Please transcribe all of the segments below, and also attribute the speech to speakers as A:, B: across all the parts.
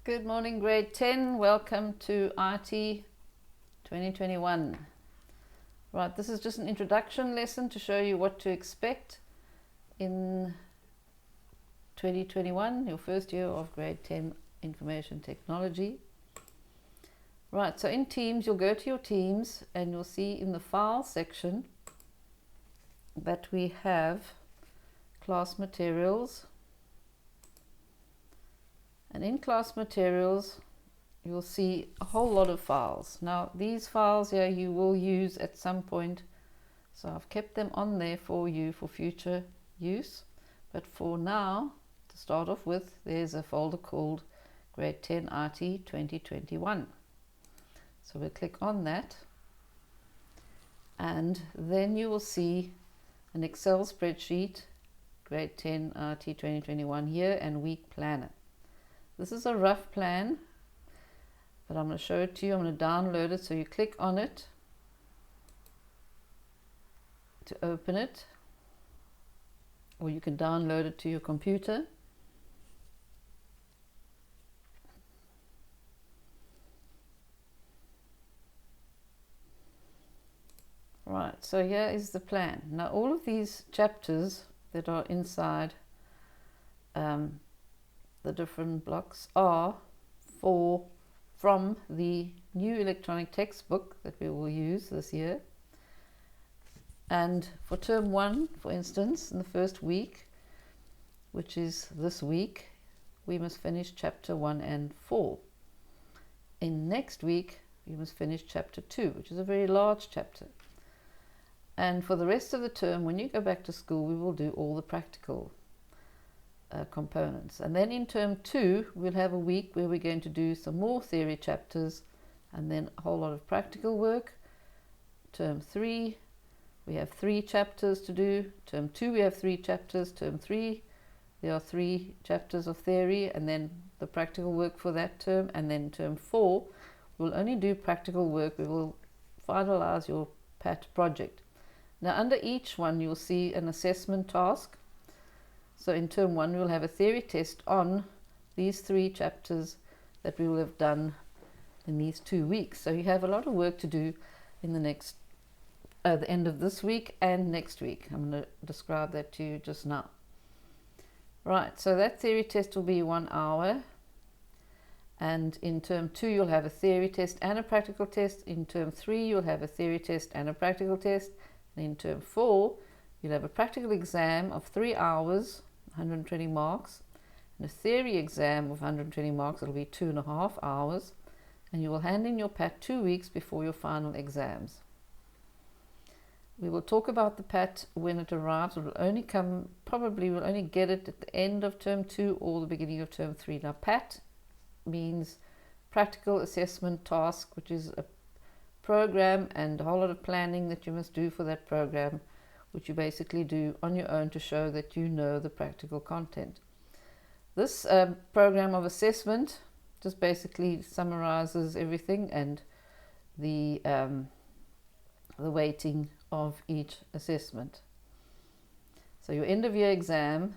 A: Good morning, grade 10. Welcome to IT 2021. Right, this is just an introduction lesson to show you what to expect in 2021, your first year of grade 10 information technology. Right, so in Teams, you'll go to your Teams and you'll see in the file section that we have class materials. And in class materials, you'll see a whole lot of files. Now, these files here you will use at some point, so I've kept them on there for you for future use. But for now, to start off with, there's a folder called Grade 10 IT 2021. So we'll click on that, and then you will see an Excel spreadsheet, Grade 10 IT 2021 year and week planner. This is a rough plan, but I'm going to show it to you. I'm going to download it. So you click on it to open it, or you can download it to your computer. Right, so here is the plan. Now all of these chapters that are inside the different blocks are from the new electronic textbook that we will use this year. And for term 1, for instance, in the first week, which is this week, we must finish chapter 1 and 4. In next week, we must finish chapter 2, which is a very large chapter. And for the rest of the term, when you go back to school, we will do all the practical components. And then in term 2, we'll have a week where we're going to do some more theory chapters and then a whole lot of practical work. Term 3, we have 3 chapters to do. Term 2, we have 3 chapters. Term 3, there are 3 chapters of theory and then the practical work for that term. And then term 4, we'll only do practical work. We will finalize your PAT project. Now under each one, you'll see an assessment task. So in term 1, we'll have a theory test on these 3 chapters that we will have done in these 2 weeks. So you have a lot of work to do in the next, the end of this week and next week. I'm going to describe that to you just now. Right, so that theory test will be 1 hour. And in term 2, you'll have a theory test and a practical test. In term 3, you'll have a theory test and a practical test. And in term 4, you'll have a practical exam of 3 hours, 120 marks, and a theory exam of 120 marks. It'll be 2.5 hours, and you will hand in your PAT 2 weeks before your final exams. We will talk about the PAT when it arrives. It will only come, probably we'll only get it at the end of term 2 or the beginning of term 3. Now PAT means practical assessment task, which is a program and a whole lot of planning that you must do for that program, which you basically do on your own to show that you know the practical content. This program of assessment just basically summarizes everything and the weighting of each assessment. So your end of year exam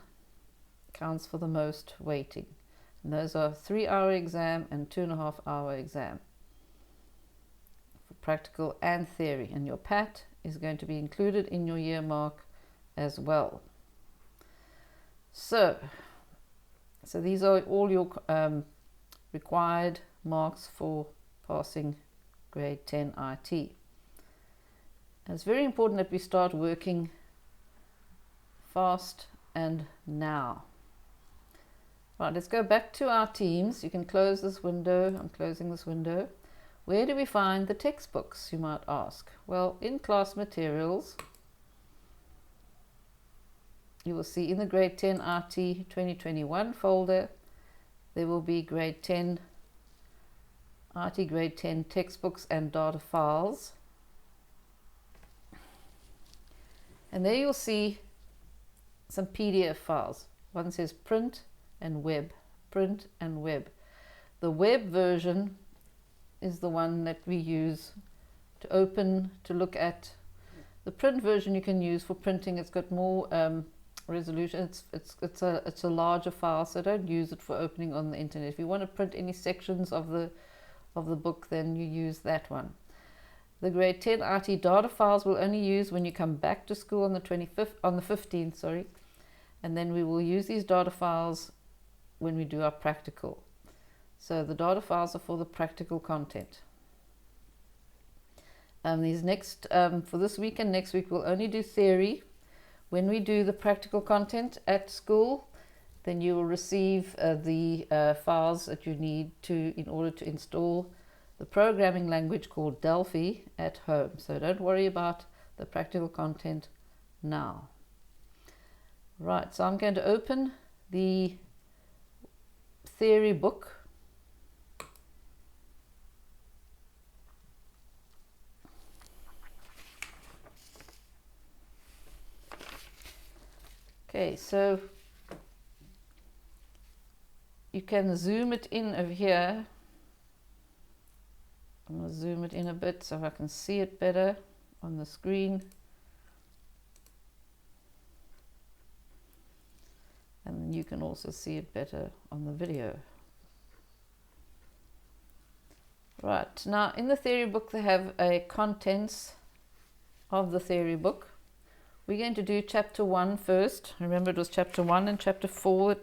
A: counts for the most weighting. And those are 3-hour exam and 2.5-hour exam for practical and theory. And your PAT is going to be included in your year mark as well. So these are all your required marks for passing grade 10 IT. And it's very important that we start working fast and now. Right, let's go back to our Teams. You can close this window. I'm closing this window. Where do we find the textbooks, you might ask? Well, in class materials, you will see in the grade 10 IT 2021 folder, there will be grade 10 IT grade 10 textbooks and data files. And there you'll see some PDF files. One says print and web, print and web. The web version is the one that we use to open, to look at. The print version you can use for printing. It's got more resolution. It's a larger file, so don't use it for opening on the internet. If you want to print any sections of the book, then you use that one. The grade 10 IT data files we'll only use when you come back to school on the 15th, sorry. And then we will use these data files when we do our practical. So the data files are for the practical content. These next, for this week and next week, we'll only do theory. When we do the practical content at school, then you will receive the files that you need in order to install the programming language called Delphi at home. So don't worry about the practical content now. Right, so I'm going to open the theory book. Okay, so you can zoom it in over here. I'm going to zoom it in a bit so I can see it better on the screen. And you can also see it better on the video. Right, now in the theory book they have a contents of the theory book. We're going to do chapter 1 first. Remember, it was chapter 1 and chapter 4,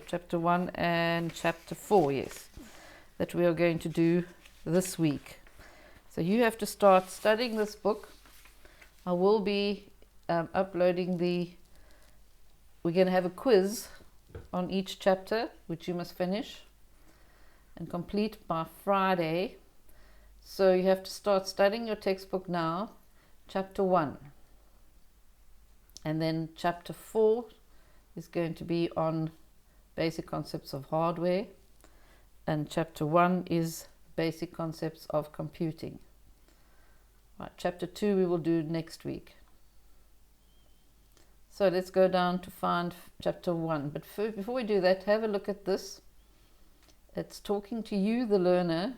A: chapter 1 and chapter 4, yes, that we are going to do this week. So you have to start studying this book. I will be uploading we're going to have a quiz on each chapter, which you must finish and complete by Friday. So you have to start studying your textbook now, chapter 1. And then chapter 4 is going to be on basic concepts of hardware. And chapter 1 is basic concepts of computing. Right, chapter 2 we will do next week. So let's go down to find chapter 1. But before we do that, have a look at this. It's talking to you, the learner,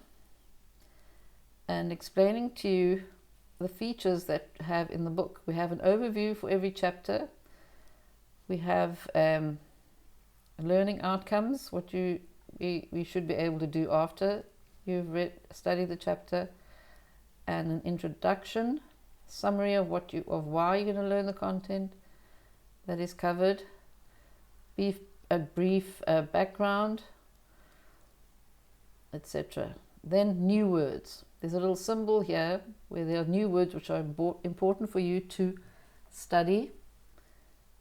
A: and explaining to you the features that have in the book. We have an overview for every chapter. We have learning outcomes, what we should be able to do after you've studied the chapter, and an introduction, summary of why you're going to learn the content that is covered, a brief background, etc. Then new words. There's a little symbol here where there are new words which are important for you to study.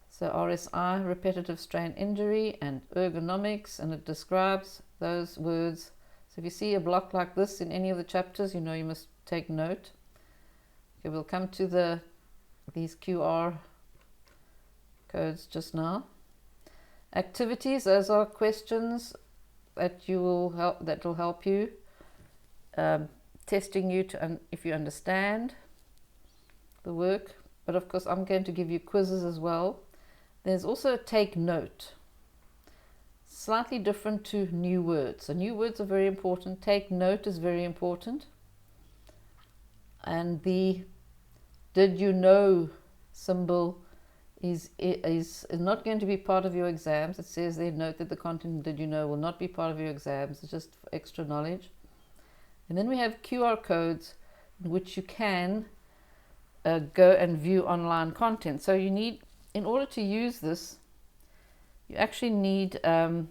A: So RSI, repetitive strain injury, and ergonomics, and it describes those words. So if you see a block like this in any of the chapters, you know you must take note. Okay, we'll come to these QR codes just now. Activities, those are questions that will help you, testing you if you understand the work. But of course I'm going to give you quizzes as well. There's also a take note, slightly different to new words. So new words are very important. Take note is very important. And the did you know symbol is not going to be part of your exams. It says there, note that the content did you know will not be part of your exams. It's just for extra knowledge. And then we have QR codes in which you can go and view online content. So you need, in order to use this, you actually need a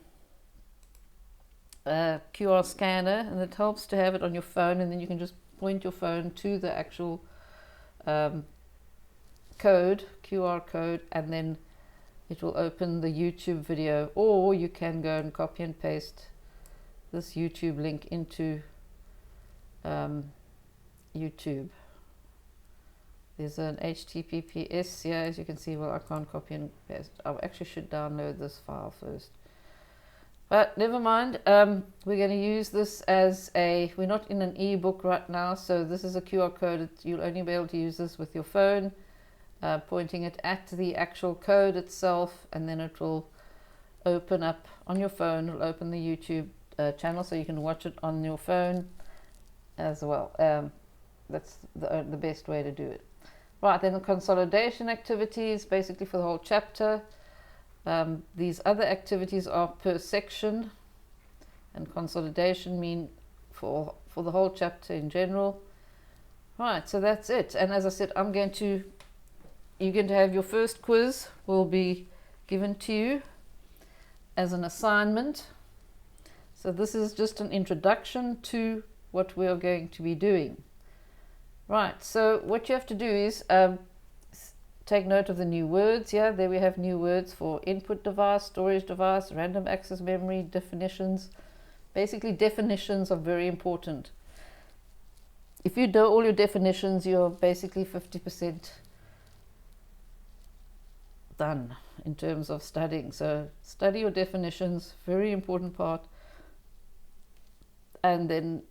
A: QR scanner, and it helps to have it on your phone, and then you can just point your phone to the actual QR code, and then it will open the YouTube video, or you can go and copy and paste this YouTube link into YouTube. There's an HTTPS here, as you can see. Well, I can't copy and paste. I actually should download this file first. But never mind, we're going to use this as we're not in an e-book right now, so this is a QR code. You'll only be able to use this with your phone, pointing it at the actual code itself, and then it will open up on your phone. It'll open the YouTube channel, so you can watch it on your phone as well. That's the best way to do it. Right, then the consolidation activities, basically for the whole chapter. These other activities are per section, and consolidation mean for the whole chapter in general. Right, so that's it. And as I said, you're going to have your first quiz will be given to you as an assignment. So this is just an introduction to what we are going to be doing. Right, so what you have to do is take note of the new words here. There we have new words for input device, storage device, random access memory, definitions. Basically, definitions are very important. If you know all your definitions, you're basically 50% done in terms of studying. So study your definitions, very important part. And then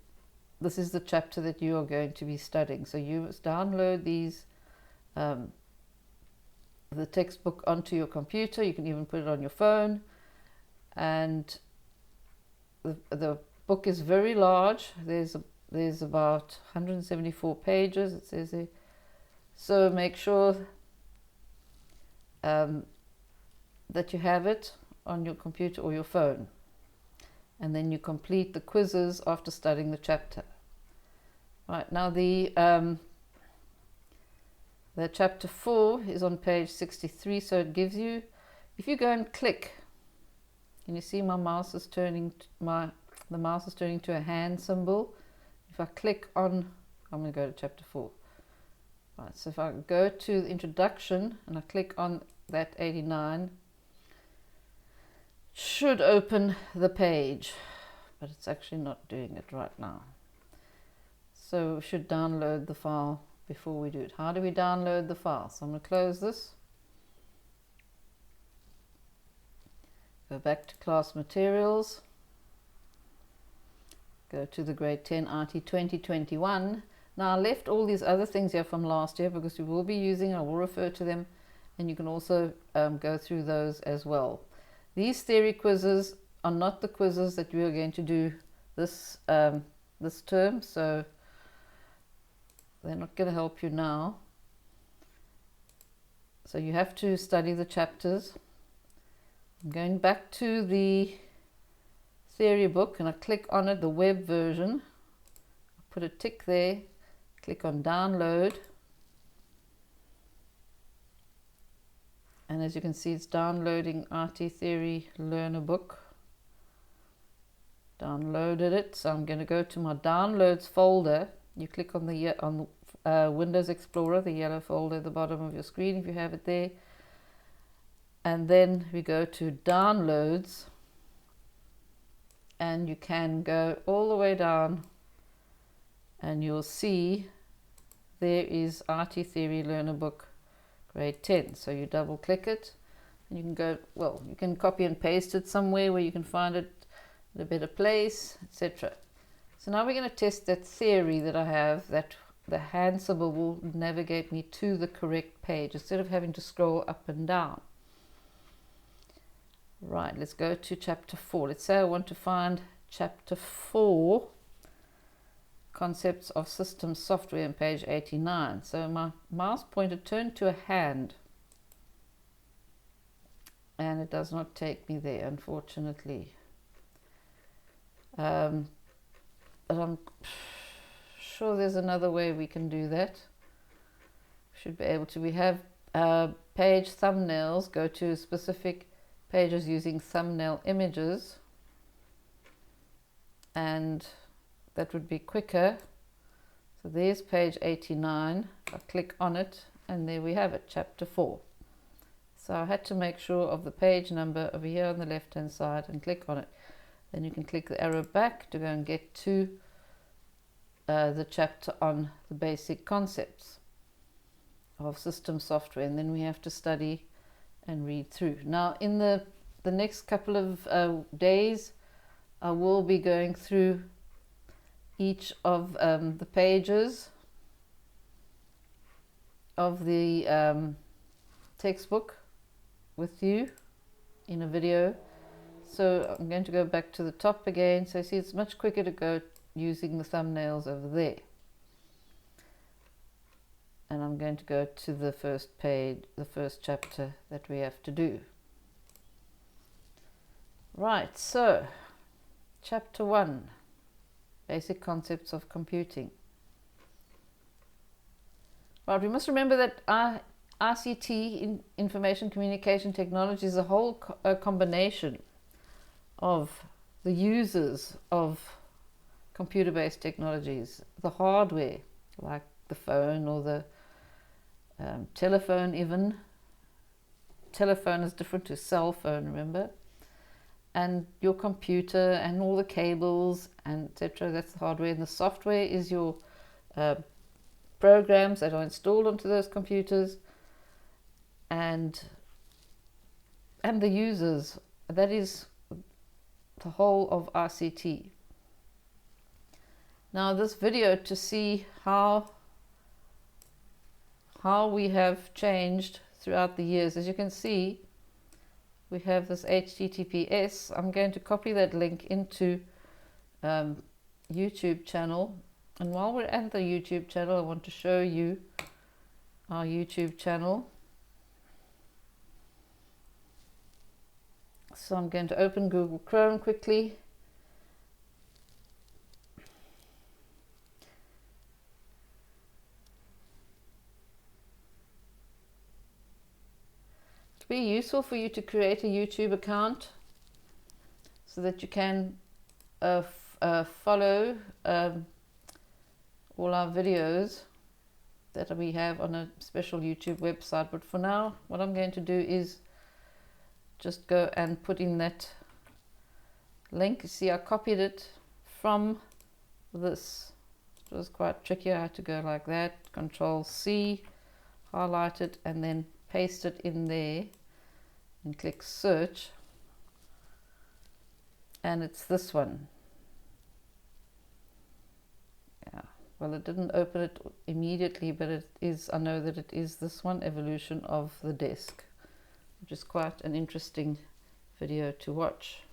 A: this is the chapter that you are going to be studying. So you must download these the textbook onto your computer. You can even put it on your phone, and the book is very large. There's about 174 pages, it says there. So make sure that you have it on your computer or your phone, and then you complete the quizzes after studying the chapter. Right, now the chapter 4 is on page 63, so it gives you, if you go and click, and you see my mouse is turning the mouse is turning to a hand symbol. If I click on, I'm going to go to chapter 4. Right, so if I go to the introduction and I click on that 89, it should open the page, but it's actually not doing it right now. So we should download the file before we do it. How do we download the file? So I'm going to close this, go back to class materials, go to the grade 10 RT 2021. Now I left all these other things here from last year because we will be using, I will refer to them, and you can also go through those as well. These theory quizzes are not the quizzes that we are going to do this term, so they're not going to help you now. So you have to study the chapters. I'm going back to the theory book and I click on it, the web version. I put a tick there, click on download. And as you can see, it's downloading RT Theory Learner Book. Downloaded it. So I'm going to go to my downloads folder. You click on the Windows Explorer, the yellow folder at the bottom of your screen if you have it there. And then we go to downloads. And you can go all the way down and you'll see there is RT Theory Learner Book grade 10. So you double click it and you can go, well, you can copy and paste it somewhere where you can find it in a better place, etc. So now we're going to test that theory that I have, that the hand symbol will navigate me to the correct page instead of having to scroll up and down. Right, let's go to chapter 4. Let's say I want to find chapter 4, Concepts of System Software, on page 89. So my mouse pointer turned to a hand. And it does not take me there, unfortunately. But I'm sure there's another way we can do that. Should be able to. We have page thumbnails. Go to specific pages using thumbnail images, and that would be quicker. So there's page 89. I click on it and there we have it, chapter 4. So I had to make sure of the page number over here on the left hand side and click on it. Then you can click the arrow back to go and get to the chapter on the basic concepts of system software, and then we have to study and read through. Now in the next couple of days I will be going through each of the pages of the textbook with you in a video. So I'm going to go back to the top again. So see, it's much quicker to go using the thumbnails over there. And I'm going to go to the first page, the first chapter that we have to do. Right, so chapter 1, basic concepts of computing. Right, we must remember that ICT, information communication technology, is a whole combination of the users of computer-based technologies, the hardware, like the phone or the telephone even. Telephone is different to cell phone, remember? And your computer and all the cables and etc. That's the hardware. And the software is your programs that are installed onto those computers, and the users. That is the whole of ICT. Now this video, to see how we have changed throughout the years. As you can see, we have this HTTPS. I'm going to copy that link into YouTube channel. And while we're at the YouTube channel, I want to show you our YouTube channel. So I'm going to open Google Chrome quickly. It'll be useful for you to create a YouTube account so that you can follow all our videos that we have on a special YouTube website. But for now, what I'm going to do is just go and put in that link. You see, I copied it from this. It was quite tricky. I had to go like that, Control C, highlight it, and then paste it in there and click search. And it's this one. Yeah, well, it didn't open it immediately, but it is, I know that it is this one, Evolution of the Desk, which is quite an interesting video to watch.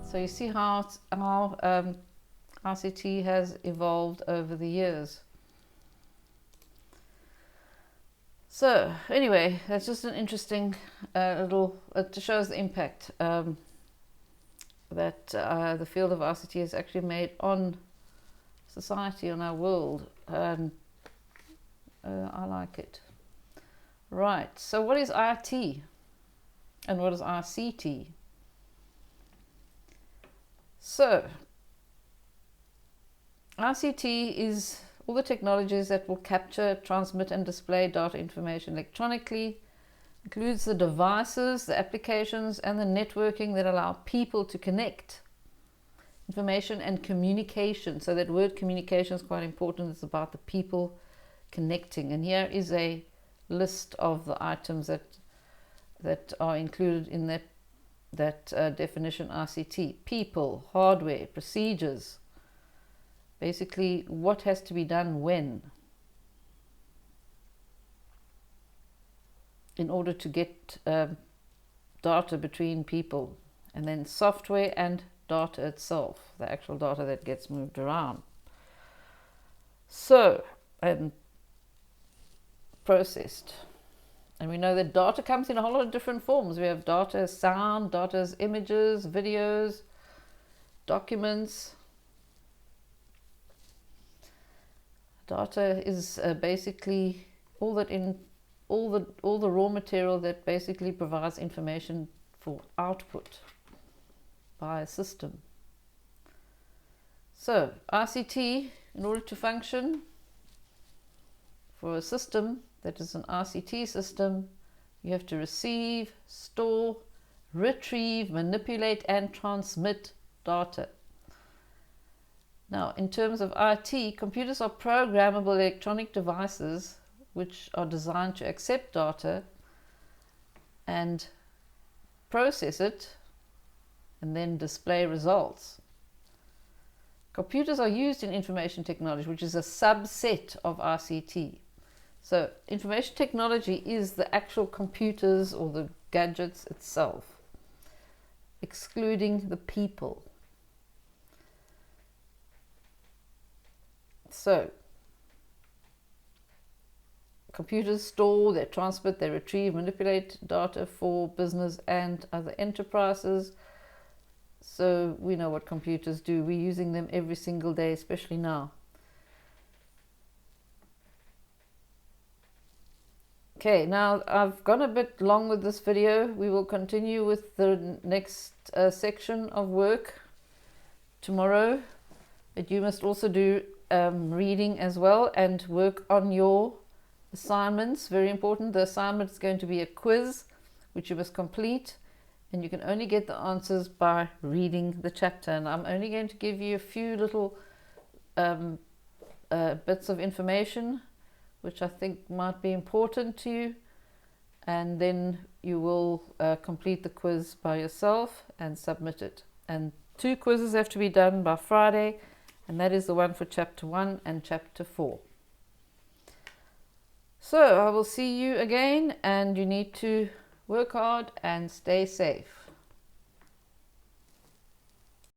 A: So you see how ICT has evolved over the years. So anyway, that's just an interesting little, it shows the impact that the field of ICT has actually made on society, on our world, and I like it. Right, so what is IT and what is ICT? So, ICT is all the technologies that will capture, transmit and display data information electronically. Includes the devices, the applications and the networking that allow people to connect. Information and communication. So that word communication is quite important. It's about the people connecting. And here is a list of the items that are included in that definition ICT. People, hardware, procedures, basically what has to be done when in order to get data between people, and then software and data itself, the actual data that gets moved around. So, processed. And we know that data comes in a whole lot of different forms. We have data as sound, data as images, videos, documents. Data is basically all the raw material that basically provides information for output by a system. So ICT, in order to function for a system that is an RCT system, you have to receive, store, retrieve, manipulate, and transmit data. Now, in terms of IT, computers are programmable electronic devices which are designed to accept data and process it and then display results. Computers are used in information technology, which is a subset of RCT. So information technology is the actual computers or the gadgets itself, excluding the people. So computers store, they transmit, they retrieve, manipulate data for business and other enterprises. So we know what computers do. We're using them every single day, especially now. Okay, now I've gone a bit long with this video. We will continue with the next section of work tomorrow. But you must also do reading as well and work on your assignments. Very important. The assignment is going to be a quiz which you must complete, and you can only get the answers by reading the chapter. And I'm only going to give you a few little bits of information which I think might be important to you, and then you will complete the quiz by yourself and submit it. And 2 quizzes have to be done by Friday, and that is the one for chapter 1 and chapter 4. So I will see you again, and you need to work hard and stay safe.